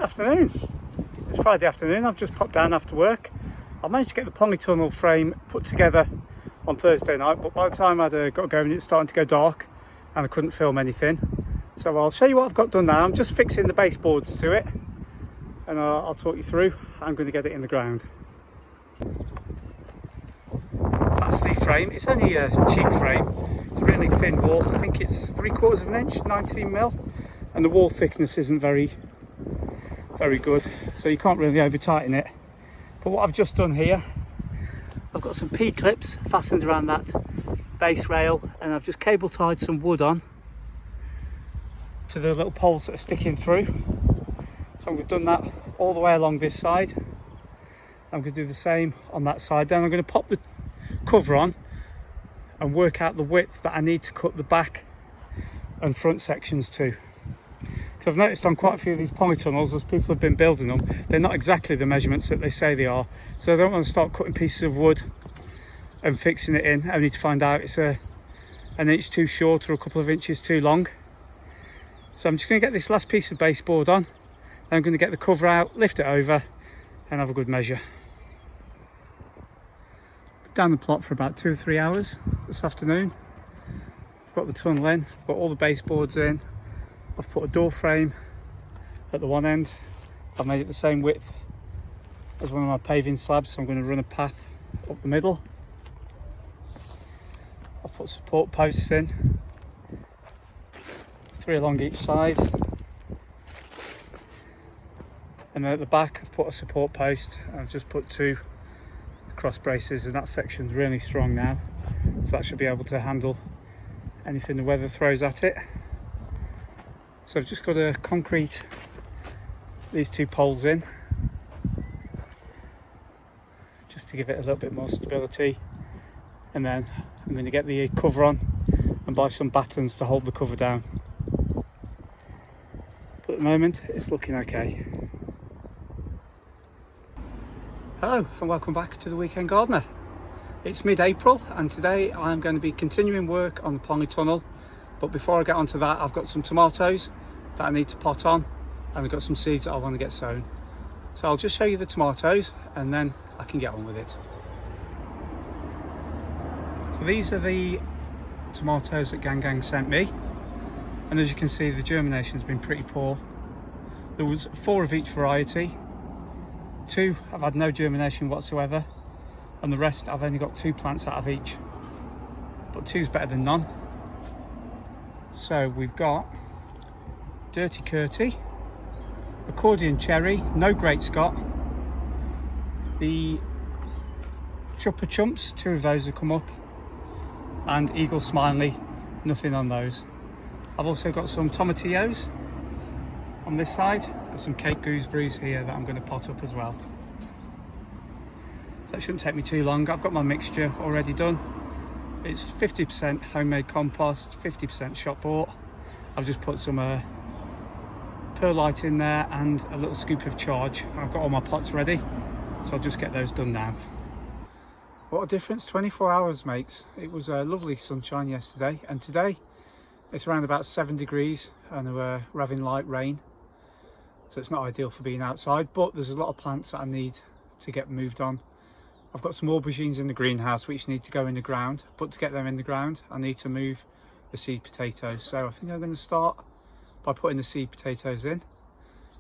Afternoon. It's Friday afternoon. I've just popped down after work. I managed to get the polytunnel frame put together on Thursday night, but by the time I'd got going, it's starting to go dark and I couldn't film anything. So I'll show you what I've got done now. I'm just fixing the baseboards to it, and I'll talk you through. I'm going to get it in the ground. That's the frame. It's only a cheap frame. It's really thin wall. I think it's 3/4 of an inch, 19mm, and the wall thickness isn't very good, so you can't really over tighten it. But what I've just done here, I've got some P-clips fastened around that base rail, and I've just cable tied some wood on to the little poles that are sticking through. So we've done that all the way along this side. I'm going to do the same on that side. Then I'm going to pop the cover on and work out the width that I need to cut the back and front sections to. Because I've noticed on quite a few of these polytunnels, as people have been building them, they're not exactly the measurements that they say they are. So I don't want to start cutting pieces of wood and fixing it in, only to find out it's an inch too short or a couple of inches too long. So I'm just going to get this last piece of baseboard on, then I'm going to get the cover out, lift it over and have a good measure. Down the plot for about 2 or 3 hours this afternoon. I've got the tunnel in, I've got all the baseboards in, I've put a door frame at the one end, I've made it the same width as one of my paving slabs, so I'm going to run a path up the middle. I've put support posts in, 3 along each side, and then at the back I've put a support post. I've just put 2 cross braces, and that section's really strong now, so that should be able to handle anything the weather throws at it. So I've just got to concrete these 2 poles in just to give it a little bit more stability, and then I'm going to get the cover on and buy some battens to hold the cover down. But at the moment it's looking okay. Hello and welcome back to the Weekend Gardener. It's mid-April and today I'm going to be continuing work on the polytunnel, but before I get onto that I've got some tomatoes that I need to pot on, and I've got some seeds that I want to get sown. So I'll just show you the tomatoes and then I can get on with it. So these are the tomatoes that Gang sent me, and as you can see the germination's been pretty poor. There was 4 of each variety. 2 I've had no germination whatsoever, and the rest I've only got 2 plants out of each, but 2's better than none. So we've got Dirty Curtie, Accordion Cherry, no Great Scott, the Chuppa Chumps, 2 of those have come up, and Eagle Smiley, nothing on those. I've also got some tomatillos on this side, and some Cape gooseberries here that I'm going to pot up as well. So that shouldn't take me too long. I've got my mixture already done. It's 50% homemade compost, 50% shop bought. I've just put some perlite in there and a little scoop of charge. I've got all my pots ready, so I'll just get those done now. What a difference 24 hours makes. It was a lovely sunshine yesterday, and today it's around about 7 degrees and we're having light rain. So it's not ideal for being outside, but there's a lot of plants that I need to get moved on. I've got some aubergines in the greenhouse which need to go in the ground, but to get them in the ground I need to move the seed potatoes. So I think I'm going to start by putting the seed potatoes in.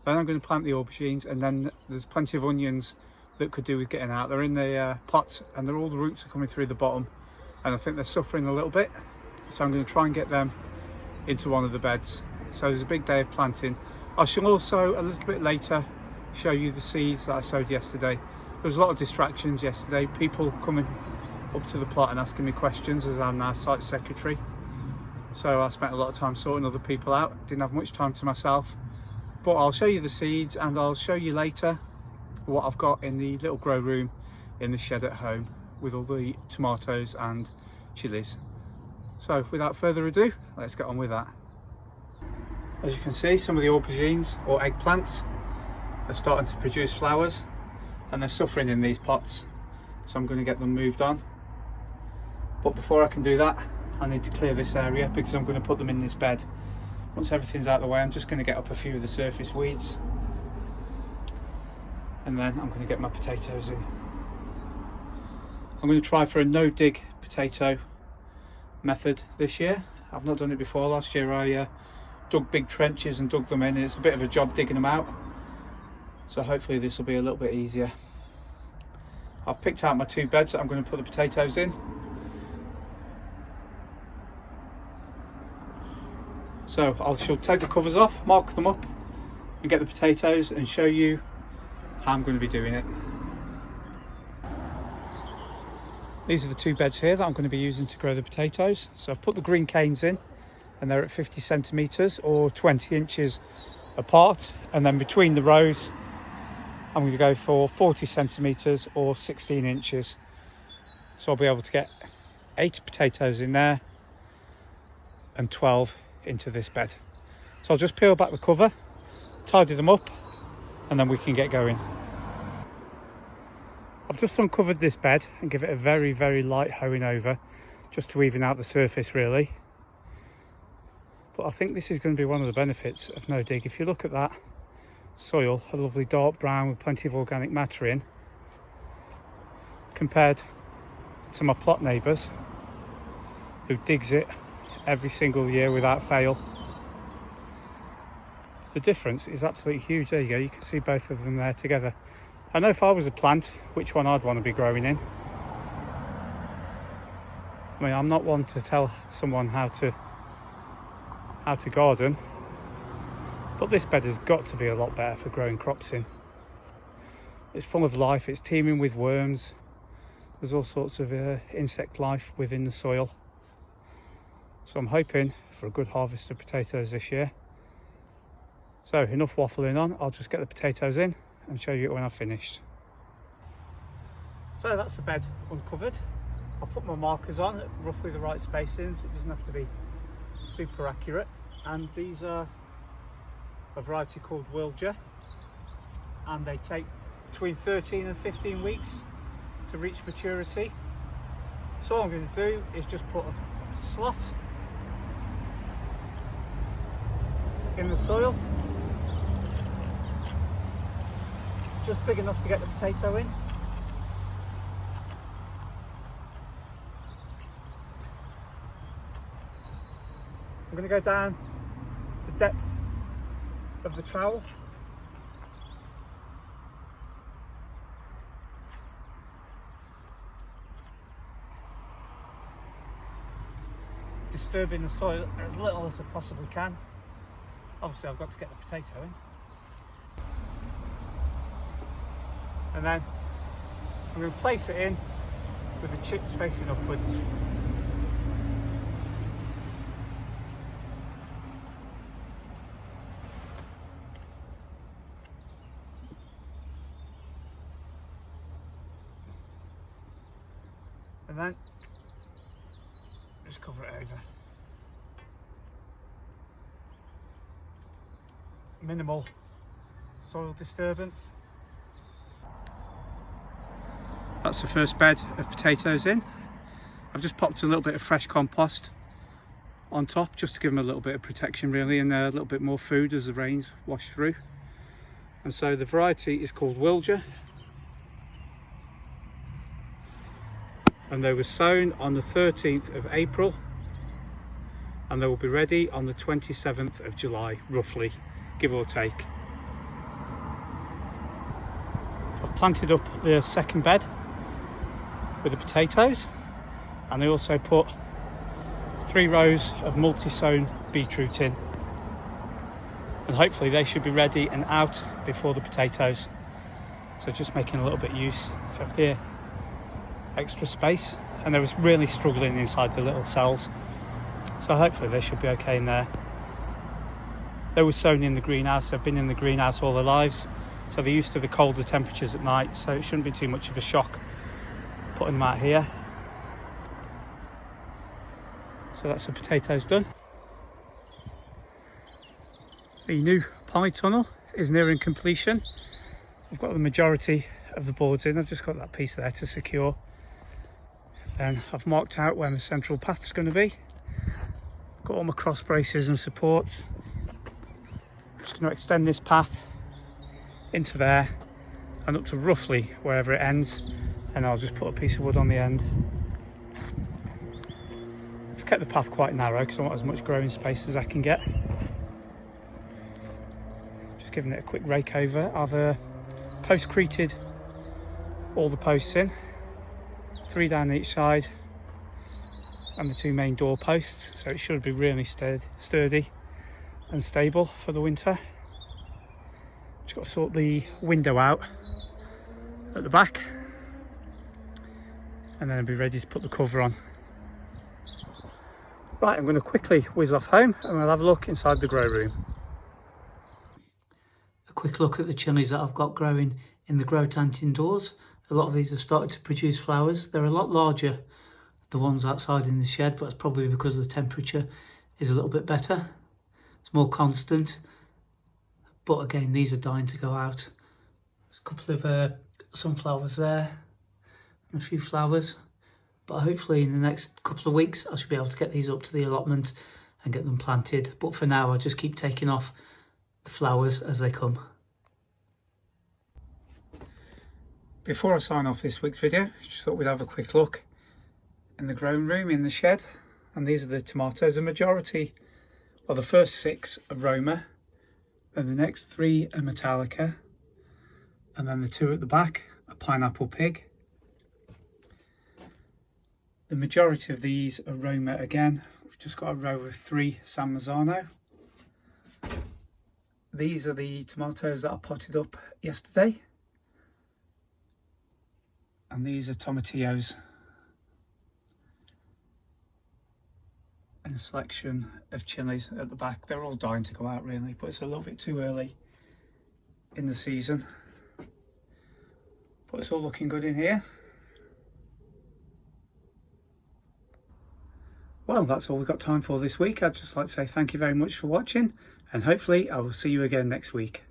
Then I'm going to plant the aubergines, and then there's plenty of onions that could do with getting out. They're in the pots, and all the roots are coming through the bottom, and I think they're suffering a little bit. So I'm going to try and get them into one of the beds. So there's a big day of planting. I shall also, a little bit later, show you the seeds that I sowed yesterday. There was a lot of distractions yesterday, people coming up to the plot and asking me questions, as I'm now site secretary. So I spent a lot of time sorting other people out, didn't have much time to myself. But I'll show you the seeds, and I'll show you later what I've got in the little grow room in the shed at home with all the tomatoes and chilies. So without further ado, let's get on with that. As you can see, some of the aubergines or eggplants are starting to produce flowers, and they're suffering in these pots, so I'm going to get them moved on. But before I can do that, I need to clear this area because I'm going to put them in this bed. Once everything's out of the way, I'm just going to get up a few of the surface weeds. and then I'm going to get my potatoes in. I'm going to try for a no dig potato method this year. I've not done it before. Last year I dug big trenches and dug them in. It's a bit of a job digging them out, so hopefully this will be a little bit easier. I've picked out my 2 beds that I'm going to put the potatoes in. So I shall take the covers off, mark them up and get the potatoes and show you how I'm going to be doing it. These are the 2 beds here that I'm going to be using to grow the potatoes. So I've put the green canes in and they're at 50 centimetres or 20 inches apart, and then between the rows I'm going to go for 40 centimetres or 16 inches. So I'll be able to get 8 potatoes in there and 12 into this bed. So I'll just peel back the cover, tidy them up, and then we can get going. I've just uncovered this bed and give it a very light hoeing over, just to even out the surface really. But I think this is going to be one of the benefits of no dig. If you look at that soil, a lovely dark brown with plenty of organic matter in, compared to my plot neighbours who digs it every single year without fail. The difference is absolutely huge. There you go, you can see both of them there together. I know if I was a plant, which one I'd want to be growing in. I mean, I'm not one to tell someone how to garden, but this bed has got to be a lot better for growing crops in. It's full of life, it's teeming with worms, there's all sorts of insect life within the soil. So I'm hoping for a good harvest of potatoes this year. So enough waffling on, I'll just get the potatoes in and show you when I've finished. So that's the bed uncovered. I've put my markers on at roughly the right spacings. It doesn't have to be super accurate. And these are a variety called Wilger, and they take between 13 and 15 weeks to reach maturity. So all I'm going to do is just put a slot in the soil, just big enough to get the potato in. I'm going to go down the depth of the trowel. Disturbing the soil as little as I possibly can. Obviously I've got to get the potato in. And then I'm going to place it in with the chits facing upwards. And then just cover it over. Minimal soil disturbance. That's the first bed of potatoes in. I've just popped a little bit of fresh compost on top just to give them a little bit of protection really, and a little bit more food as the rains wash through. And so the variety is called Wilger, and they were sown on the 13th of April and they will be ready on the 27th of July, roughly, give or take. I've planted up the second bed with the potatoes, and I also put 3 rows of multi-sown beetroot in, and hopefully they should be ready and out before the potatoes. So just making a little bit use of the extra space, and they was really struggling inside the little cells, so hopefully they should be okay in there. They were sown in the greenhouse, they've been in the greenhouse all their lives, so they're used to the colder temperatures at night, so it shouldn't be too much of a shock putting them out here. So that's the potatoes done. The new polytunnel is nearing completion. I've got the majority of the boards in, I've just got that piece there to secure. Then I've marked out where the central path is going to be. Got all my cross braces and supports. I'm just going to extend this path into there and up to roughly wherever it ends, and I'll just put a piece of wood on the end. I've kept the path quite narrow because I want as much growing space as I can get. Just giving it a quick rake over. I've post-created all the posts in, 3 down each side, and the 2 main door posts, so it should be really sturdy and stable for the winter. Just got to sort the window out at the back, and then I'll be ready to put the cover on. Right, I'm going to quickly whiz off home and we'll have a look inside the grow room. A quick look at the chilies that I've got growing in the grow tent indoors. A lot of these have started to produce flowers. They're a lot larger, the ones outside in the shed, but it's probably because the temperature is a little bit better. It's more constant. But again, these are dying to go out. There's a couple of sunflowers there and a few flowers. But hopefully in the next couple of weeks, I should be able to get these up to the allotment and get them planted. But for now, I'll just keep taking off the flowers as they come. Before I sign off this week's video, just thought we'd have a quick look in the growing room in the shed. And these are the tomatoes. The majority, well, the first 6 are Roma, then the next 3 are Metallica, and then the 2 at the back are Pineapple Pig. The majority of these are Roma again. We've just got a row of 3 San Marzano. These are the tomatoes that I potted up yesterday. And these are tomatillos. And a selection of chilies at the back. They're all dying to go out really, but it's a little bit too early in the season. But it's all looking good in here. Well, that's all we've got time for this week. I'd just like to say thank you very much for watching, and hopefully I will see you again next week.